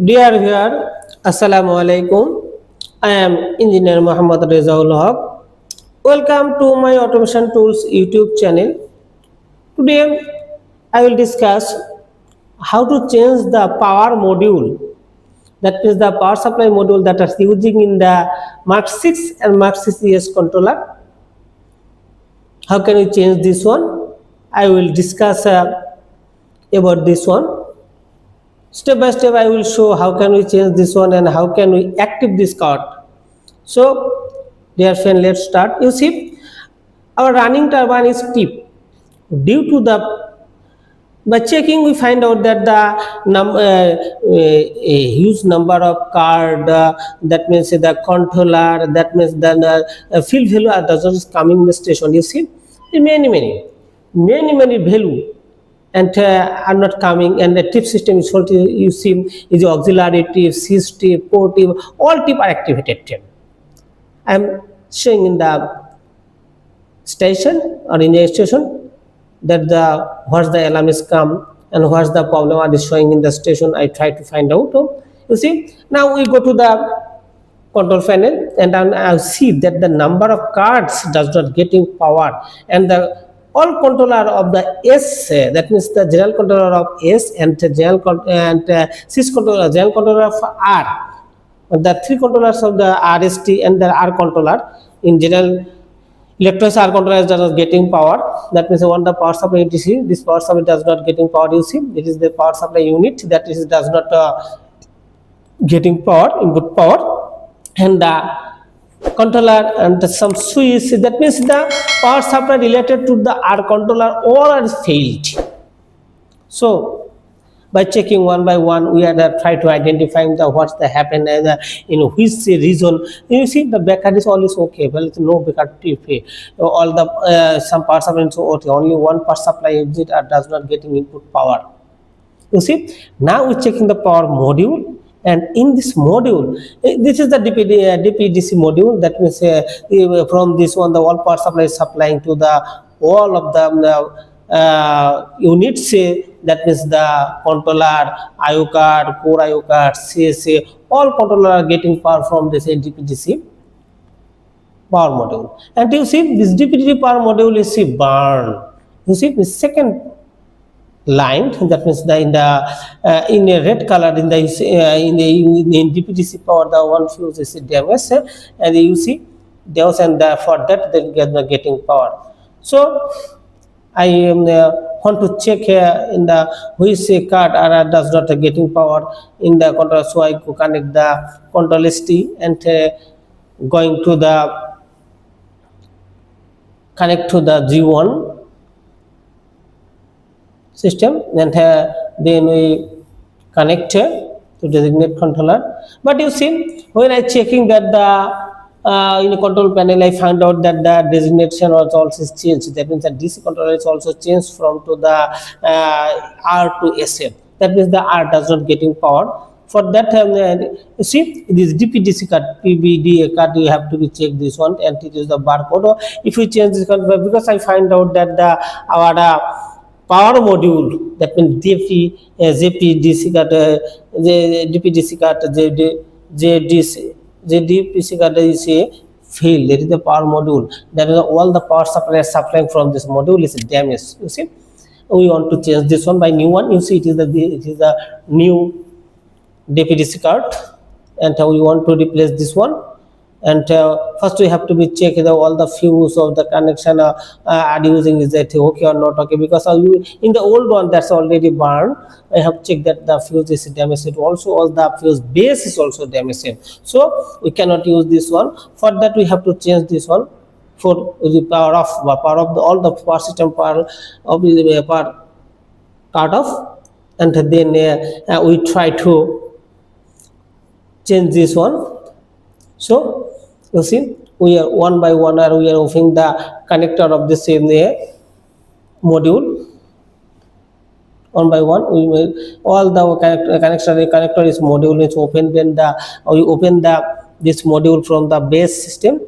Dear viewer, Assalamu Alaikum. I am Engineer Muhammad Rezaul Haq. Welcome to my Automation Tools YouTube channel. Today, I will discuss how to change the power module. That is the power supply module that is using in the Mark 6 and Mark 6 VIeS controller. How can we change this one? I will discuss about this one. Step by step I will show how can we change this one and how can we active this card. So dear friend, let's start. You see, our running turbine is tip. Due to the by checking we find out that a huge number of card, that means the controller, that means the field value are just coming in the station. You see, many value and are not coming, and the tip system is also, you see, is auxiliary tip, sys tip, port tip, all tip are activated. I am showing in the station or in the station that what's the alarm is come and what's the problem are showing in the station. I try to find out. You see, now we go to the control panel and I see that the number of cards does not getting power, and the all controller of the S, that means the general controller of S and sys controller, general controller of R, the three controllers of the RST and the R controller. In general, electronics R controller is not getting power. That means on the power supply UTC, this power supply does not getting power. You see, it is the power supply unit that is does not getting power, input power, and the controller and some switch, that means the power supply related to the R controller all are failed. So by checking one by one, we are try to identify what's the happen and in which reason. You see, the backer is always okay, well, it's no backer tip. All the some power supply is okay, only one power supply exit does not getting input power. You see, now we're checking the power module. And in this module, this is the DPDC module. That means from this one, the all power supply is supplying to the all of the units. That means the controller, IO card, core IO card, CSA, all controller are getting power from this DPDC power module. And you see, this DPDC power module is burn. You see, the second line, that means in a red color in DPDC power, the one fuse is damaged, and you see those, and for that they are getting power. So I want to check here in the which card does not getting power in the controller. So I connect the control ST and going to the connect to the G1 system, and then we connect to designate controller. But you see, when I checking that in the control panel, I found out that the designation was also changed. That means that DC controller is also changed from to the R to SM. That means the R does not getting power. For that time, you see, this DPDC card, PBD card, you have to be check this one, and it is the barcode. If we change this controller, because I find out that our power module, that means JPDC card, DPDC card, JDPC card is a fail. That is the power module. That is all the power supply supplying from this module is damaged. You see, we want to change this one by new one. You see, it is the new DPDC card, and we want to replace this one. And first we have to be check all the fuse of the connection are using, is that okay or not okay, because in the old one that's already burned. I have checked that the fuse is damaged, also all the fuse base is also damaged, so we cannot use this one. For that we have to change this one for the power of all the power system power of the power cut off, and then we try to change this one. So you see, we are one by one, or we are opening the connector of the same module. One by one, we will all the connector is module is open. Then we open this module from the base system.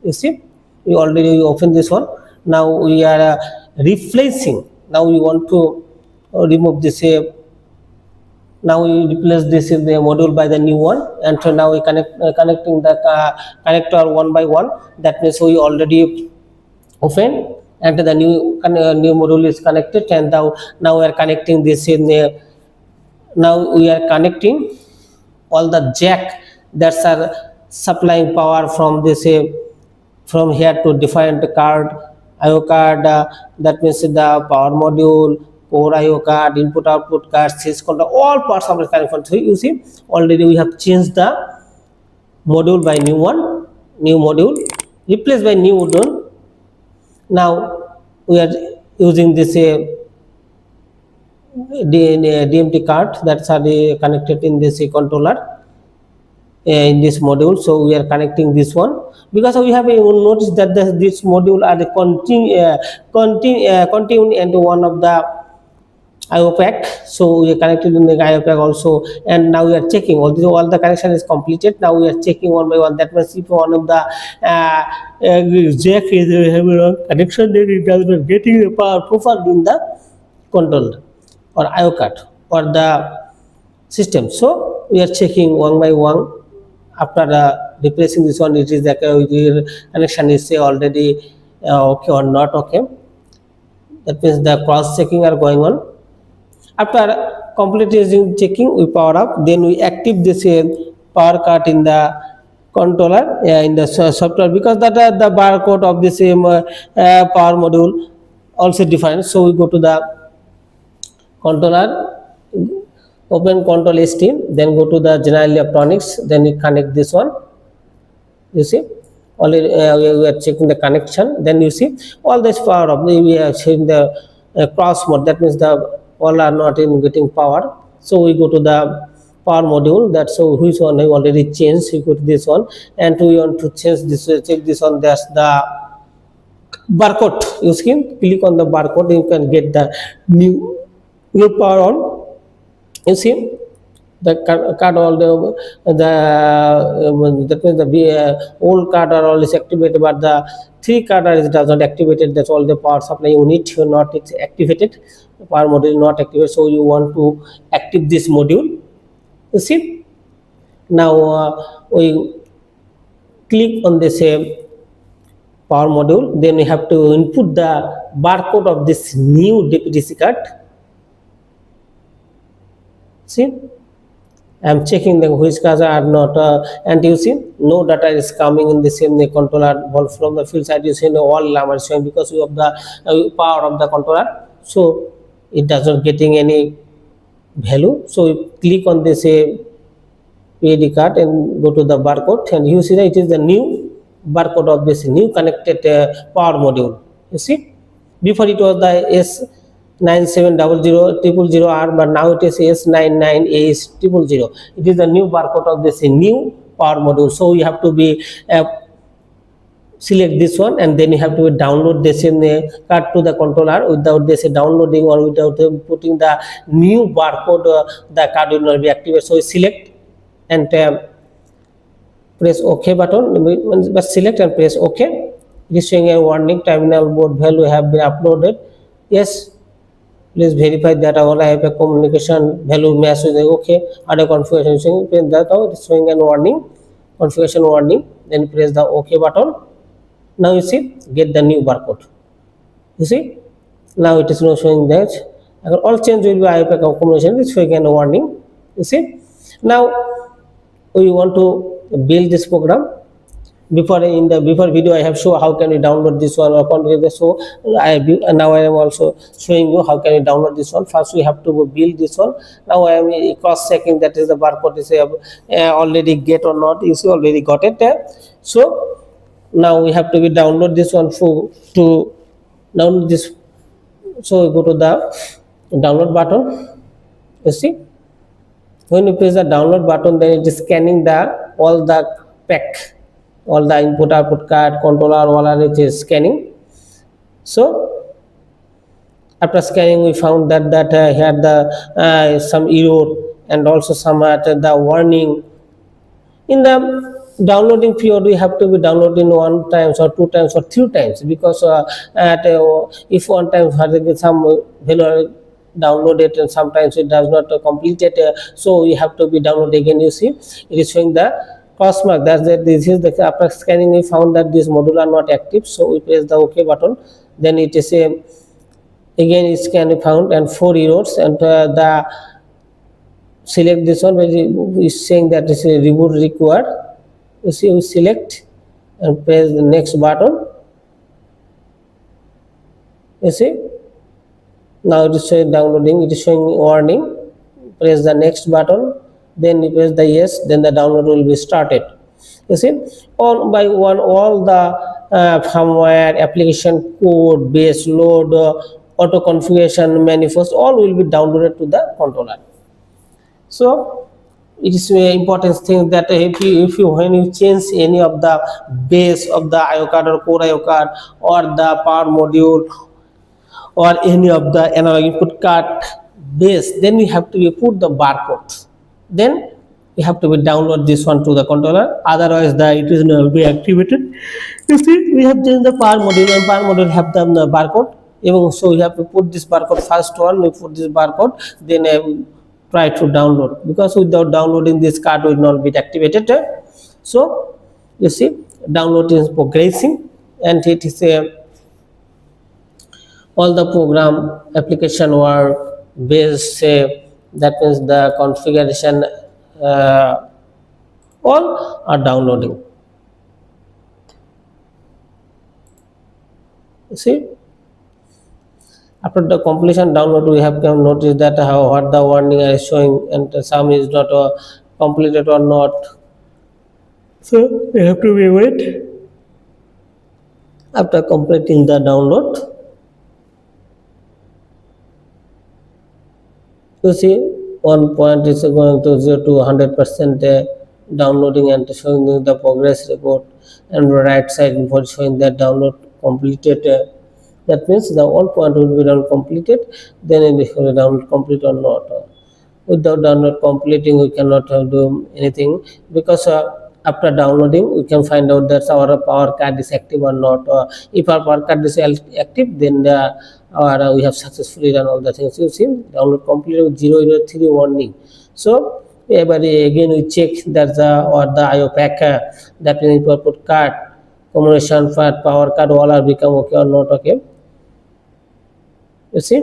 You see, we already open this one. Now we are replacing. Now we want to remove this Now we replace this in the module by the new one, and so now we connecting the connector one by one. That means we already open, and the new module is connected, and now we are connecting this in the, now we are connecting all the jack that are supplying power from this from here to different card, IO card, that means the power module, core IO card, input output card, sys control, all parts of the connection. So you see already we have changed the module by new one, new module replaced by new module. Now we are using this DMT card that's are connected in this controller in this module. So we are connecting this one because we have noticed that this module are contained into one of the IO pack. So we are connected in the IO pack also, and now we are checking all the connection is completed. Now we are checking one by one. That means if one of the jack is having a connection, then it does not getting the power profile in the controller or IO card or the system. So we are checking one by one. After replacing this one, it is that the connection is already okay or not okay. That means the cross checking are going on. After completing checking, we power up. Then we active this power cut in the controller in the software, because that the barcode of the same power module also different. So we go to the controller, open control stream, then go to the general electronics, then you connect this one. You see already we are checking the connection. Then you see all this power of we are showing the cross mode. That means the all are not in getting power. So we go to the power module, that so which one we already changed. We go to this one, and we want to change this, check this one. That's the barcode. You see, click on the barcode, you can get the new power on. You see the card, all the that means the old card are always activated, but the three card is does not activated. That's all the power supply unit not it's activated, power module not activated. So you want to active this module. You see now we click on the same power module, then we have to input the barcode of this new DPDC card. See, I am checking the which cards are not, and you see no data is coming in the same controller from the field side. You see no all numbers showing because of the power of the controller, so it does not getting any value. So you click on this PAD card and go to the barcode, and you see that it is the new barcode of this new connected power module. You see, before it was the S970000R, but now it is S99AS000. It is the new barcode of this new power module. So you have to be select this one, and then you have to download this in the card to the controller. Without this downloading or without putting the new barcode, the card will not be activated. So you select and press OK button, but select and press OK. It is showing a warning, terminal board value have been uploaded. Yes, please verify that all I have a communication value message. Okay, other configuration, press that out. It's showing a warning, configuration warning. Then press the OK button. Now you see get the new barcode. You see now it is not showing that all change will be IPAC combination. It's showing a warning. You see now we want to build this program. Before video I have shown how can you download this one or configure. So now I am also showing you how can you download this one. First we have to build this one. Now I am cross checking that is the barcode is already get or not. You see already got it there. So now we have to download this one to download this. So we go to the download button. You see when you press the download button, then it is scanning the all the pack, all the input output card controller, all are it is scanning. So after scanning we found that here the some error and also some the warning. In the downloading period we have to be downloading 1 times or 2 times or 3 times, because if one time some value download it, and sometimes it does not complete it, so we have to be download again. You see, it is showing the cross mark. That's that this is the, after scanning we found that this module are not active, so we press the OK button. Then it is a again it can be found and 4 errors, and the select this one where is saying that this is reboot required. You see, we select and press the next button. You see, now it is showing downloading, it is showing warning. Press the next button, then you press the yes, then the download will be started. You see, one by one all the firmware, application code, base load, auto configuration, manifest, all will be downloaded to the controller. So it is a important thing that if you when you change any of the base of the IO card or core IO card or the power module or any of the analog input card base, then we have to put the barcode. Then you have to download this one to the controller. Otherwise, it is not be activated. You see, we have changed the power module, and power module have the barcode. Even so, you have to put this barcode first one. We put this barcode, then try to download, because without downloading this card will not be activated. So you see, download is progressing, and it is all the program application were based, that means the configuration all are downloading. You see, after the completion download, we have noticed that what the warning is showing, and some is not completed or not. So we have to be wait after completing the download. You see, one point is going to 0 to 100% downloading and showing the progress report, and right side for showing that download completed. That means the all point will be done completed. Then it will download complete or not. Without download completing, we cannot do anything, because after downloading we can find out that our power card is active or not. If our power card is active, then we have successfully done all the things. You see, download completed with 003 warning. So again we check that the IO pack, that means input card, combination for power card, all are become okay or not okay. You see,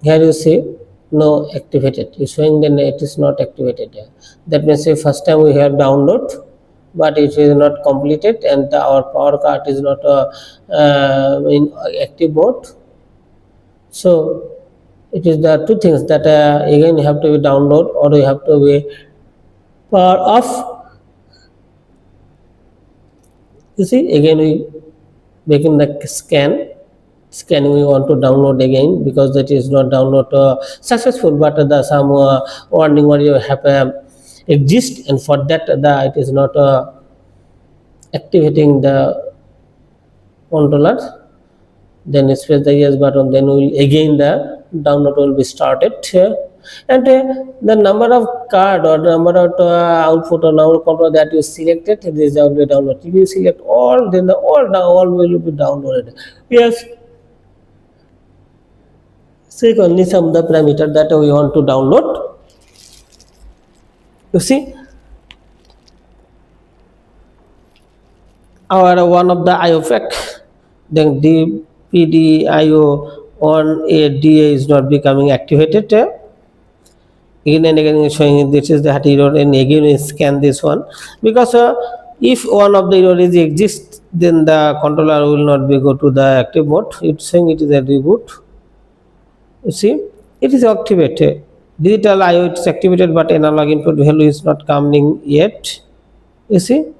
here you see no activated, is showing that it is not activated. That means first time we have download, but it is not completed, and our power card is not in active mode. So it is the two things that again you have to be download, or you have to be power off. You see, again we making the scanning, we want to download again, because that is not download successful, but the some warning where you have exist, and for that it is not activating the controller. Then press the yes button, then again the download will be started. And the number of card or number of output or number of controller that you selected, this will be downloaded. If you select all, then all will be downloaded. Yes, check only some of the parameter that we want to download. You see, our one of the IO pack, then DPDIO on a DA is not becoming activated. Again and again showing this is the error, and again we scan this one, because if one of the error is exists, then the controller will not be go to the active mode. It's saying it is a reboot. You see, it is activated. Digital IO is activated, but analog input value is not coming yet. You see,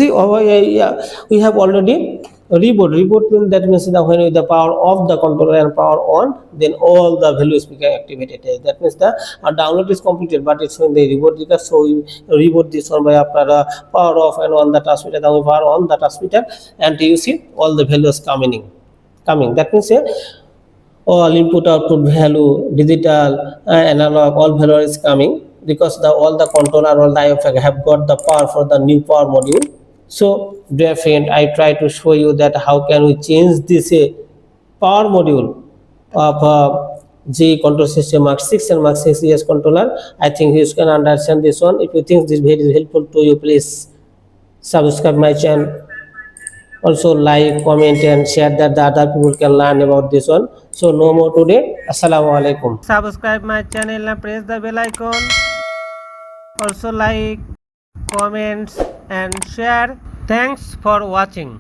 over here we have already reboot means that means that when the power off the controller and power on, then all the values become activated. That means the download is completed, but it's when the reboot because so we reboot this one by after power off and on the transmitter, then we power on the transmitter, and you see all the values coming. That means all input output value, digital, analog, all value is coming, because all the controller, all the IO have got the power for the new power module. So dear friend, I try to show you that how can we change this power module of G control system Mark 6 and Mark 6 VIeS controller. I think you can understand this one. If you think this video is helpful to you, please subscribe my channel. Also like, comment and share that the other people can learn about this one. So no more today. Assalamu Alaikum. Subscribe my channel and press the bell icon. Also like, comments and share. Thanks for watching.